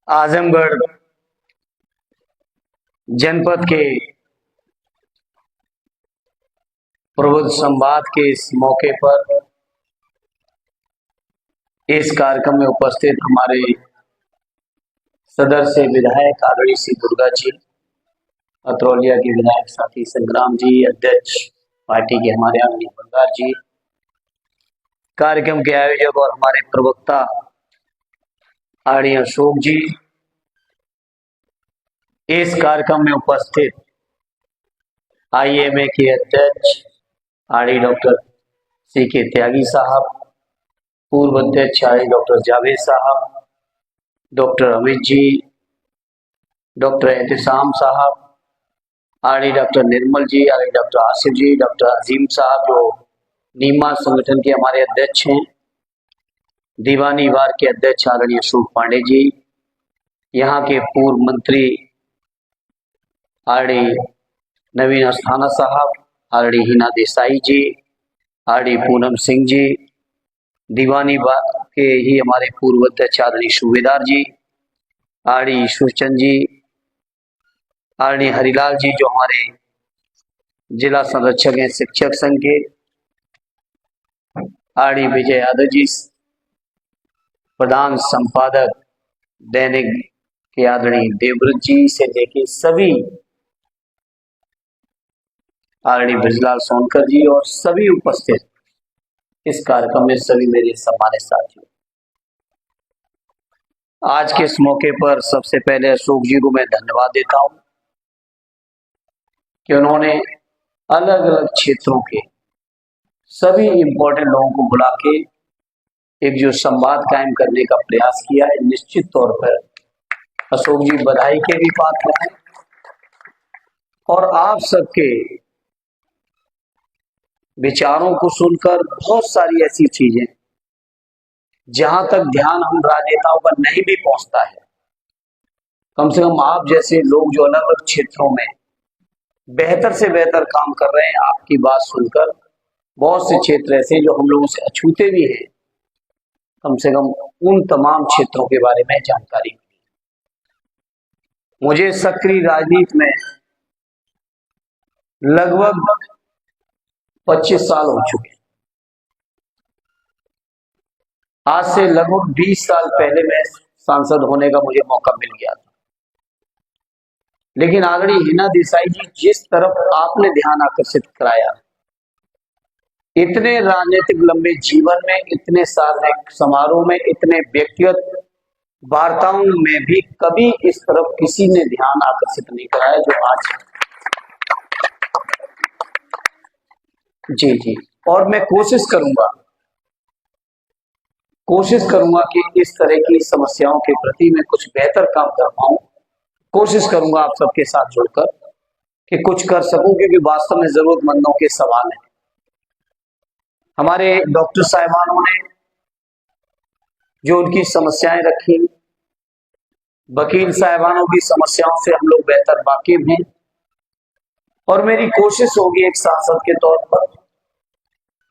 आजमगढ़ जनपद के प्रबुद्ध संवाद के इस मौके पर इस कार्यक्रम में उपस्थित हमारे सदर से विधायक आदरणीय श्री दुर्गा जी, अतरौलिया के विधायक साथी संग्राम जी, अध्यक्ष पार्टी के हमारे आदरणीय बंगार जी, कार्यक्रम के आयोजक और हमारे प्रवक्ता आदरणीय अशोक जी, इस कार्यक्रम में उपस्थित IMA के अध्यक्ष आदरणीय डॉक्टर CK त्यागी साहब, पूर्व अध्यक्ष आदरणीय डॉक्टर जावेद साहब, डॉक्टर अमित जी, डॉक्टर एहतिसाम साहब, आदरणीय डॉक्टर निर्मल जी, आदरणीय डॉक्टर आसिफ जी, डॉक्टर अजीम साहब जो नीमा संगठन के हमारे अध्यक्ष हैं, दीवानी वार के अध्यक्ष आदरणीय अशोक पांडे जी, यहाँ के पूर्व मंत्री आदरणीय नवीन अस्थाना साहब, आदरणीय हिना देसाई जी, आदरणीय पूनम सिंह जी, दीवानी वार के ही हमारे पूर्व अध्यक्ष आदरणीय सूबेदार जी, आदरणीय ईश्वरचंद जी, आदरणीय हरिलाल जी जो हमारे जिला संरक्षक हैं शिक्षक संघ के, आदरणीय विजय यादव जी, प्रधान संपादक दैनिक के आदरणीय देवव्रत जी से लेके सभी, आदरणीय ब्रजलाल सोनकर जी और सभी उपस्थित इस कार्यक्रम में सभी मेरे सम्मानित साथियों, आज के इस मौके पर सबसे पहले अशोक जी को मैं धन्यवाद देता हूं कि उन्होंने अलग अलग क्षेत्रों के सभी इम्पोर्टेंट लोगों को बुला के एक जो संवाद कायम करने का प्रयास किया है। निश्चित तौर पर अशोक जी बधाई के भी पात्र हैं और आप सबके विचारों को सुनकर बहुत सारी ऐसी चीजें जहां तक ध्यान हम राजनेताओं का नहीं भी पहुंचता है, कम से कम आप जैसे लोग जो अलग अलग क्षेत्रों में बेहतर से बेहतर काम कर रहे हैं, आपकी बात सुनकर बहुत से क्षेत्र ऐसे जो हम लोगों से अछूते भी हैं, कम से कम उन तमाम क्षेत्रों के बारे में जानकारी मिली। मुझे सक्रिय राजनीति में लगभग 25 साल हो चुके हैं। आज से लगभग 20 साल पहले मैं सांसद होने का मुझे मौका मिल गया था, लेकिन आदरणीय हिना देसाई जी जिस तरफ आपने ध्यान आकर्षित कराया, इतने राजनीतिक लंबे जीवन में, इतने सार्वजनिक समारोह में, इतने व्यक्तिगत वार्ताओं में भी कभी इस तरफ किसी ने ध्यान आकर्षित नहीं कराया जो आज। जी, और मैं कोशिश करूंगा कि इस तरह की समस्याओं के प्रति मैं कुछ बेहतर काम कर पाऊं। कोशिश करूंगा आप सबके साथ जुड़कर कि कुछ कर सकूं, क्योंकि वास्तव में जरूरतमंदों के सवाल हैं। हमारे डॉक्टर साहिबानों ने जो उनकी समस्याएं रखी, वकील साहिबानों की समस्याओं से हम लोग बेहतर वाकिफ हैं, और मेरी कोशिश होगी एक सांसद के तौर पर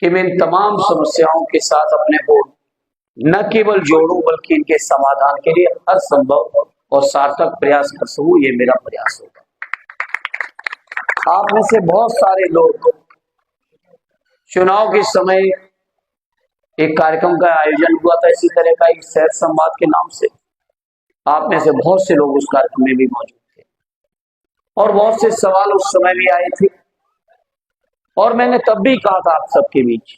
कि मैं इन तमाम समस्याओं के साथ अपने को न केवल जोड़ूं बल्कि इनके समाधान के लिए हर संभव और सार्थक प्रयास कर सकूं। ये मेरा प्रयास होगा। आप में से बहुत सारे लोग चुनाव के समय एक कार्यक्रम का आयोजन हुआ था इसी तरह का, एक शहर संवाद के नाम से, आप में से बहुत से लोग उस कार्यक्रम में भी मौजूद थे और बहुत से सवाल उस समय भी आए थे, और मैंने तब भी कहा था आप सबके बीच,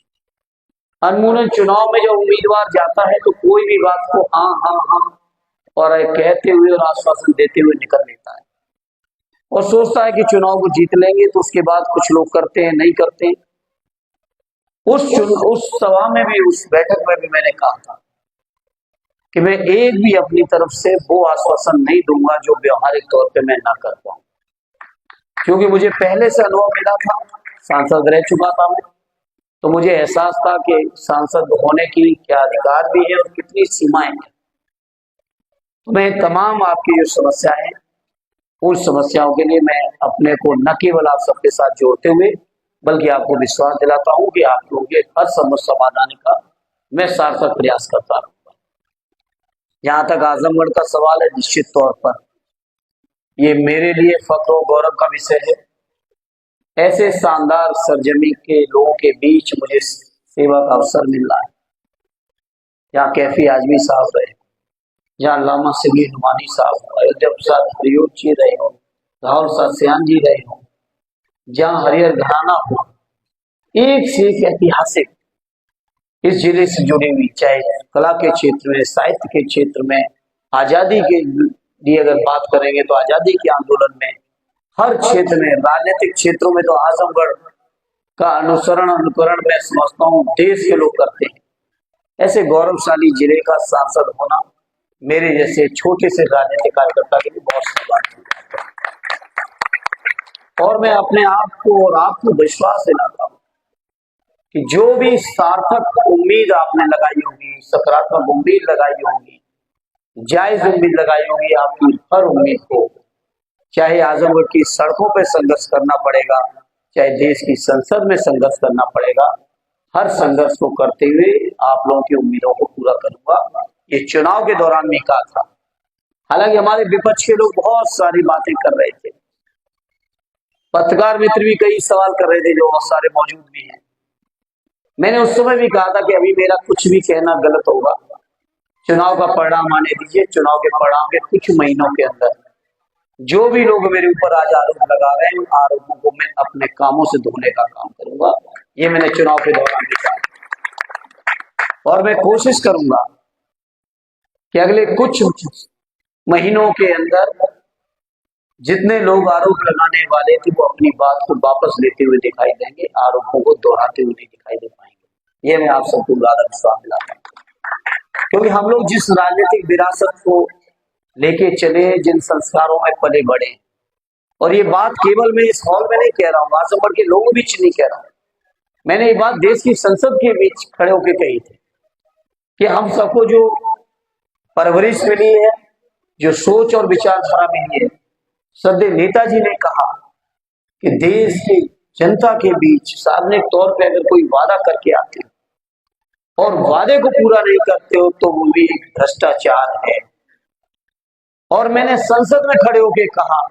अनमूलन चुनाव में जब उम्मीदवार जाता है तो कोई भी बात को हाँ हाँ हाँ और कहते हुए और आश्वासन देते हुए निकल लेता है और सोचता है कि चुनाव को जीत लेंगे, तो उसके बाद कुछ लोग करते हैं, नहीं करते। उस सभा में भी, उस बैठक में भी मैंने कहा था कि मैं एक भी अपनी तरफ से वो आश्वासन नहीं दूंगा जो व्यवहारिक तौर पे मैं ना कर पाऊं, क्योंकि मुझे पहले से अनुभव मिला था, सांसद रह चुका था मैं, तो मुझे एहसास था कि सांसद होने की क्या अधिकार भी है और कितनी सीमाएं हैं। तो मैं तमाम आपकी जो समस्याएं हैं, उन समस्याओं के लिए मैं अपने को न केवल आप सबके साथ जोड़ते हुए बल्कि आपको विश्वास दिलाता हूं कि आप लोगों के हर समस्या समाधान का मैं सार्थक प्रयास करता रहूंगा। जहां तक आजमगढ़ का सवाल है, निश्चित तौर पर ये मेरे लिए फख्र और गौरव का विषय है। ऐसे शानदार सरजमी के लोगों के बीच मुझे सेवा का अवसर मिल रहा है, जहाँ कैफी आजमी साहब रहे, जहाँ लामा सिबली नुमानी साहब, अयोध्या प्रसाद हरिओम जी रहे हो, राहुल सत्यान जी रहे हो, जहाँ हरिहर घराना हो, एक से एक ऐतिहासिक इस जिले से जुड़ी हुई, चाहे कला के क्षेत्र में, साहित्य के क्षेत्र में, आजादी के लिए अगर बात करेंगे तो आजादी के आंदोलन में, हर क्षेत्र में, राजनीतिक क्षेत्रों में तो आजमगढ़ का अनुकरण मैं समझता हूँ देश के लोग करते हैं। ऐसे गौरवशाली जिले का सांसद होना मेरे जैसे छोटे से राजनीतिक कार्यकर्ता के लिए बहुत सौभाग्य है। और मैं अपने आप को और आपको विश्वास दिलाता हूँ कि जो भी सार्थक उम्मीद आपने लगाई होगी, सकारात्मक उम्मीद लगाई होगी, जायज उम्मीद लगाई होगी, आपकी हर उम्मीद को, चाहे आजमगढ़ की सड़कों पर संघर्ष करना पड़ेगा, चाहे देश की संसद में संघर्ष करना पड़ेगा, हर संघर्ष को करते हुए आप लोगों की उम्मीदों को पूरा करूंगा। ये चुनाव के दौरान भी कहा था। हालांकि हमारे विपक्ष के लोग बहुत सारी बातें कर रहे थे, पत्रकार मित्र भी कई सवाल कर रहे थे जो बहुत सारे मौजूद भी हैं। मैंने उस समय भी कहा था कि अभी मेरा कुछ भी कहना गलत होगा, चुनाव का परिणाम आने दीजिए, चुनाव के परिणाम के कुछ महीनों के अंदर जो भी लोग मेरे ऊपर आज आरोप लगा रहे हैं, उन आरोपों को मैं अपने कामों से धोने का काम करूंगा। ये मैंने चुनाव के दौरान भी कहा और मैं कोशिश करूंगा कि अगले कुछ महीनों के अंदर जितने लोग आरोप लगाने वाले थे वो अपनी बात को वापस लेते हुए दिखाई देंगे, आरोपों को दोहराते हुए नहीं दिखाई दे पाएंगे। ये मैं आप सबको ज्यादा विश्वास दिलाता हूं, क्योंकि हम लोग जिस राजनीतिक विरासत को लेके चले, जिन संस्कारों में पले बढ़े, और ये बात केवल मैं इस हॉल में नहीं कह रहा हूँ, आजमगढ़ के लोगों के बीच नहीं कह रहा हूँ, मैंने ये बात देश की संसद के बीच खड़े होकर कही थी कि हम सबको जो परवरिश मिली है, जो सोच और विचारधारा मिली है, श्रद्धेय नेताजी ने कहा कि देश की जनता के बीच सार्वजनिक तौर पर अगर कोई वादा करके आते हो और वादे को पूरा नहीं करते हो तो वो भी एक भ्रष्टाचार है। और मैंने संसद में खड़े होकर कहा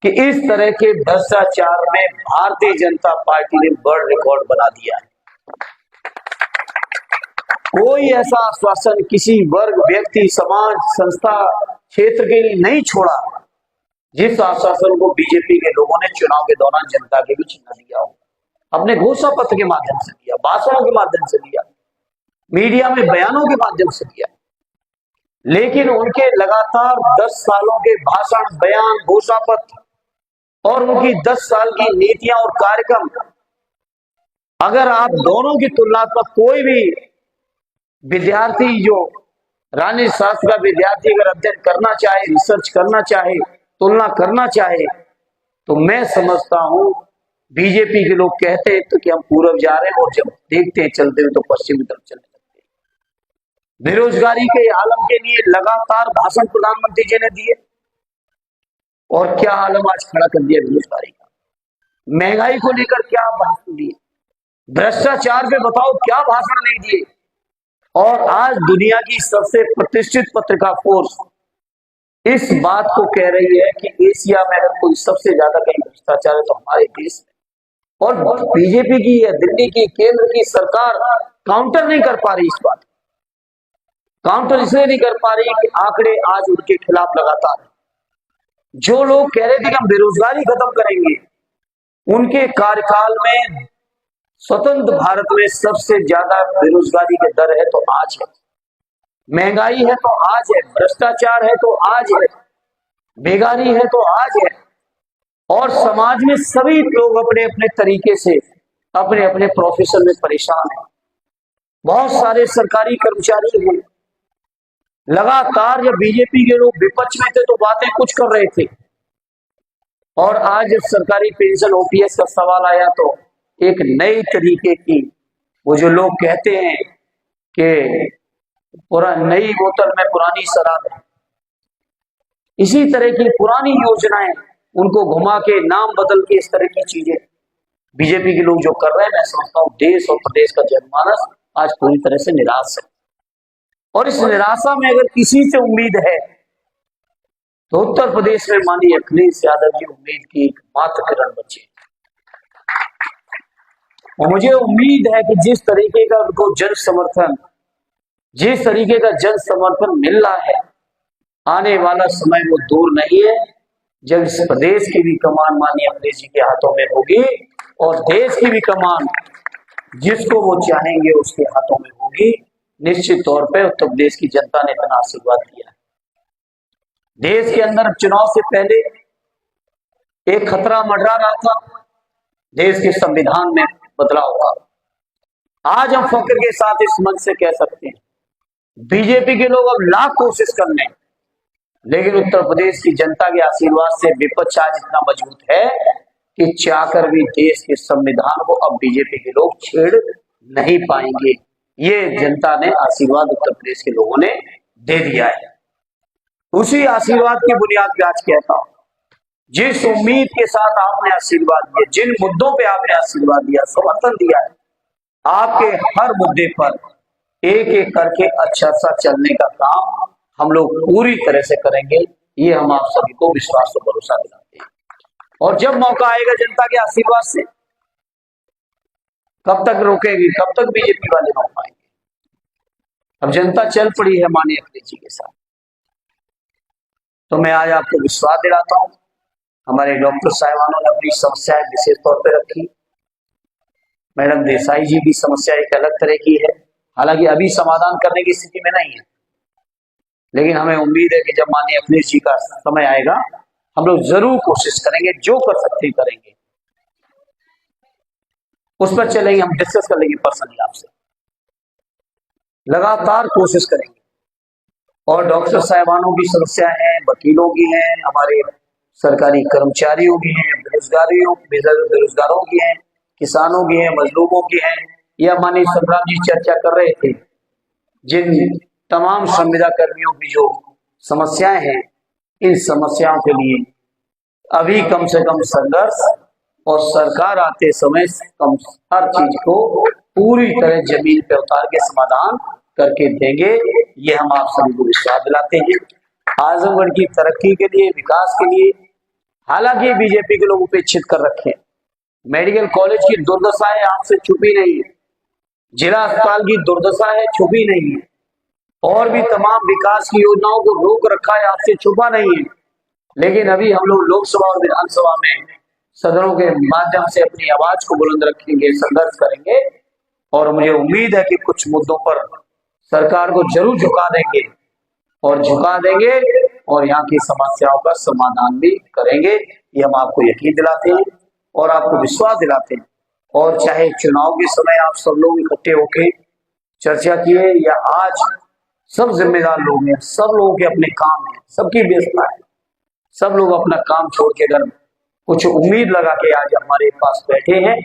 कि इस तरह के भ्रष्टाचार में भारतीय जनता पार्टी ने वर्ल्ड रिकॉर्ड बना दिया है। कोई ऐसा आश्वासन किसी वर्ग, व्यक्ति, समाज, संस्था, क्षेत्र के लिए नहीं छोड़ा जिस आश्वासन को बीजेपी के लोगों ने चुनाव के दौरान जनता के बीच न दिया हो। अपने घोषणा पत्र के माध्यम से दिया, भाषणों के माध्यम से दिया, मीडिया में बयानों के माध्यम से दिया, लेकिन उनके लगातार 10 सालों के भाषण, बयान, घोषणा पत्र और उनकी 10 साल की नीतियां और कार्यक्रम, अगर आप दोनों की तुलनात्मक कोई भी विद्यार्थी, जो राजनीति शास्त्र का विद्यार्थी अगर अध्ययन करना चाहे, रिसर्च करना चाहे, तुलना करना चाहे, तो मैं समझता हूं बीजेपी के लोग कहते हैं तो कि हम पूर्व जा रहे हैं और जब देखते हैं चलते हुए तो पश्चिम की तरफ चलने लगते हैं। बेरोजगारी के आलम के लिए लगातार भाषण प्रधानमंत्री जी ने दिए और क्या आलम आज खड़ा कर दिया बेरोजगारी का। महंगाई को लेकर क्या भाषण दिए, भ्रष्टाचार पे बताओ क्या भाषण नहीं दिए। और आज दुनिया की सबसे प्रतिष्ठित पत्रिका फोर्स इस बात को कह रही है कि एशिया में अगर कोई सबसे ज्यादा कहीं भ्रष्टाचार है तो हमारे देश में। और बीजेपी की या दिल्ली की, केंद्र की सरकार काउंटर नहीं कर पा रही इस बात, काउंटर इसलिए नहीं कर पा रही कि आंकड़े आज उनके खिलाफ लगातार। जो लोग कह रहे थे कि हम बेरोजगारी खत्म करेंगे, उनके कार्यकाल में स्वतंत्र भारत में सबसे ज्यादा बेरोजगारी की दर है तो आज है, महंगाई है तो आज है, भ्रष्टाचार है तो आज है, बेगारी है तो आज है। और समाज में सभी लोग अपने अपने तरीके से अपने अपने प्रोफेशन में परेशान हैं। बहुत सारे सरकारी कर्मचारी हैं, लगातार जब बीजेपी के लोग विपक्ष में थे तो बातें कुछ कर रहे थे, और आज जब सरकारी पेंशन ओपीएस का सवाल आया तो एक नई तरीके की, वो जो लोग कहते हैं कि नई बोतल में पुरानी शराब है, इसी तरह की पुरानी योजनाएं उनको घुमा के, नाम बदल के, इस तरह की चीजें बीजेपी के लोग जो कर रहे हैं, मैं समझता हूं देश और प्रदेश का जनमानस आज पूरी तरह से निराश है। और इस निराशा में अगर किसी से उम्मीद है तो उत्तर प्रदेश में माननीय अखिलेश यादव जी उम्मीद की एकमात्र किरण बची। और मुझे उम्मीद है कि जिस तरीके का उनको जिस तरीके का जन समर्थन मिल रहा है, आने वाला समय वो दूर नहीं है जब इस प्रदेश की भी कमान माननीय अखिलेश जी के हाथों में होगी और देश की भी कमान जिसको वो चाहेंगे उसके हाथों में होगी। निश्चित तौर पे उत्तर प्रदेश की जनता ने इतना आशीर्वाद दिया है। देश के अंदर चुनाव से पहले एक खतरा मंडरा रहा था, देश के संविधान में बदलाव का। आज हम फख्र के साथ इस मंच से कह सकते हैं, बीजेपी के लोग अब लाख कोशिश कर लें, लेकिन उत्तर प्रदेश की जनता के आशीर्वाद से विपक्ष आज इतना मजबूत है कि चाहकर भी देश के संविधान को अब बीजेपी के लोग छेड़ नहीं पाएंगे। ये जनता ने आशीर्वाद उत्तर प्रदेश के लोगों ने दे दिया है। उसी आशीर्वाद की बुनियाद पे आज कहता हूं, जिस उम्मीद के साथ आपने आशीर्वाद दिया, जिन मुद्दों पे आपने आशीर्वाद दिया, समर्थन दिया है, आपके हर मुद्दे पर एक एक करके अच्छा सा चलने का काम हम लोग पूरी तरह से करेंगे। ये हम आप सभी को विश्वास और भरोसा दिलाते हैं। और जब मौका आएगा जनता के आशीर्वाद से, कब तक रोकेगी, कब तक बीजेपी वाले रोक पाएंगे? अब जनता चल पड़ी है माननीय अखिलेश जी के साथ। तो मैं आज आपको विश्वास दिलाता हूं, हमारे डॉक्टर साहिबानों ने अपनी समस्याएं विशेष तौर पर रखी। मैडम देसाई जी की समस्या एक अलग तरह की है, हालांकि अभी समाधान करने की स्थिति में नहीं है, लेकिन हमें उम्मीद है कि जब माननीय अखिलेश जी का समय आएगा हम लोग जरूर कोशिश करेंगे, जो कर सकते करेंगे, उस पर चलेंगे, हम डिस्कस कर लेंगे पर्सनली आपसे, लगातार कोशिश करेंगे। और डॉक्टर साहिबानों की समस्या है, वकीलों की है, हमारे सरकारी कर्मचारियों की है, बेरोजगारों की है, किसानों की है, मजलूमों की है, या माननीय संग्राम जी चर्चा कर रहे थे, जिन तमाम संविदा कर्मियों की जो समस्याएं हैं, इन समस्याओं के लिए अभी कम से कम संघर्ष और सरकार आते समय कम हर चीज को पूरी तरह जमीन पे उतार के समाधान करके देंगे। ये हम आप सभी को विश्वास दिलाते हैं। आजमगढ़ की तरक्की के लिए, विकास के लिए, हालांकि बीजेपी के लोग उपेक्षित कर रखे, मेडिकल कॉलेज की दुर्दशा है, आपसे छुपी नहीं है, जिला अस्पताल की दुर्दशा है, छुपी नहीं है, और भी तमाम विकास की योजनाओं को रोक रखा है, आपसे छुपा नहीं है। लेकिन अभी हम लोग लोकसभा और विधानसभा में सदनों के माध्यम से अपनी आवाज को बुलंद रखेंगे, संघर्ष करेंगे, और मुझे उम्मीद है कि कुछ मुद्दों पर सरकार को जरूर झुका देंगे और यहाँ की समस्याओं का समाधान भी करेंगे। ये हम आपको यकीन दिलाते हैं और आपको विश्वास दिलाते हैं। और चाहे चुनाव के समय आप सब लोग इकट्ठे होके चर्चा किए या आज सब जिम्मेदार लोग हैं, सब लोगों के अपने काम हैं, सबकी व्यस्तता है, सब लोग अपना काम छोड़ के अगर कुछ उम्मीद लगा के आज हमारे पास बैठे हैं,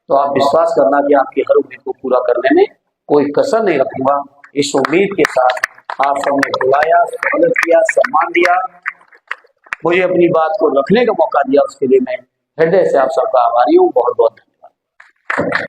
तो आप विश्वास करना कि आपकी हर उम्मीद को पूरा करने में कोई कसर नहीं रखूंगा। इस उम्मीद के साथ आप सबने बुलाया, स्वागत किया, सम्मान दिया, मुझे अपनी बात को रखने का मौका दिया, उसके लिए मैं हृदय से आप सबका आभारी हूँ। बहुत बहुत धन्यवाद।